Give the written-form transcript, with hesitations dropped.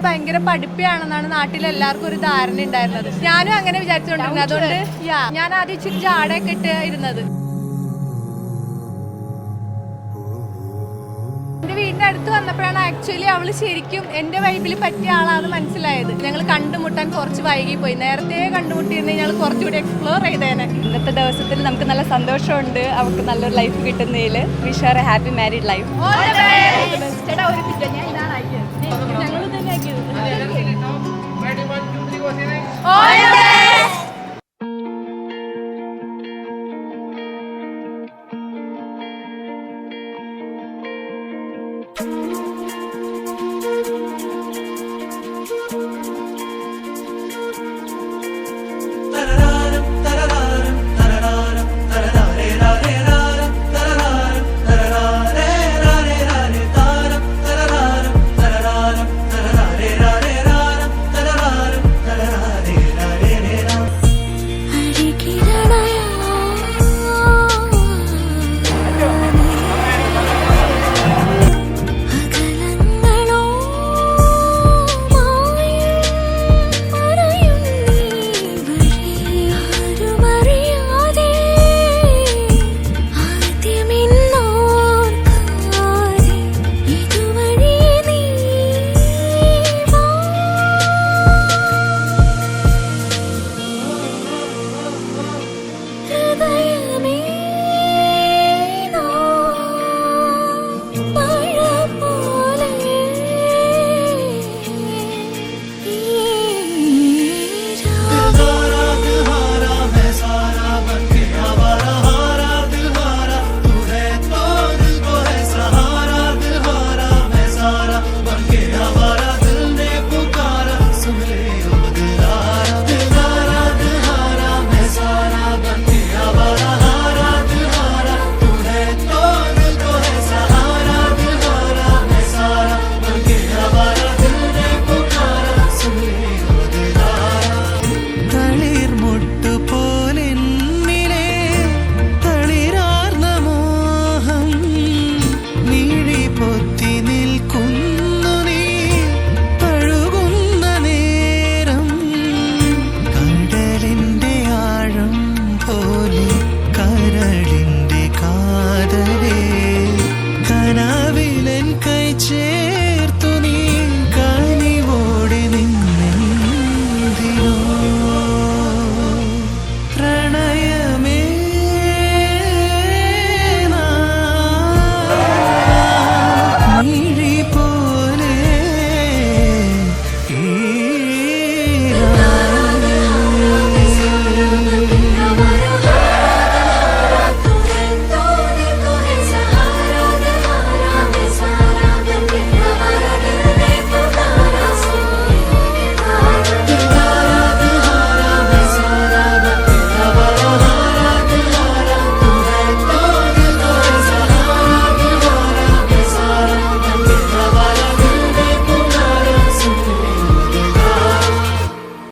ഭയങ്കര പഠിപ്പിയാണെന്നാണ് നാട്ടിൽ എല്ലാവർക്കും ഒരു ധാരണ ഉണ്ടായിരുന്നത്. ഞാനും അങ്ങനെ വിചാരിച്ചുകൊണ്ടിരുന്നത്. അതുകൊണ്ട് ഞാൻ ആദ്യം ഇച്ചിരി ജാടയൊക്കെ ഇട്ട് ഇരുന്നത്. എന്റെ വീടിന്റെ അടുത്ത് വന്നപ്പോഴാണ് ആക്ച്വലി അവള് ശരിക്കും എന്റെ വൈബിൽ പറ്റിയ ആളാണെന്ന് മനസ്സിലായത്. ഞങ്ങൾ കണ്ടുമുട്ടാൻ കുറച്ച് വൈകി പോയി. നേരത്തെ കണ്ടുമുട്ടിയിരുന്നെങ്കിൽ ഞങ്ങൾ കുറച്ചുകൂടി എക്സ്പ്ലോർ ചെയ്തേനെ. ഇന്നത്തെ ദിവസത്തിൽ നമുക്ക് നല്ല സന്തോഷമുണ്ട്. അവർക്ക് നല്ലൊരു ലൈഫ് കിട്ടുന്നതിൽ. Wish her a happy married life. ചേട്ടാ ഒരു പിറ്റേ ഞാൻ ഇതാണ് ആക്കിയത്. ഞങ്ങൾ തന്നെ ആക്കിയത്.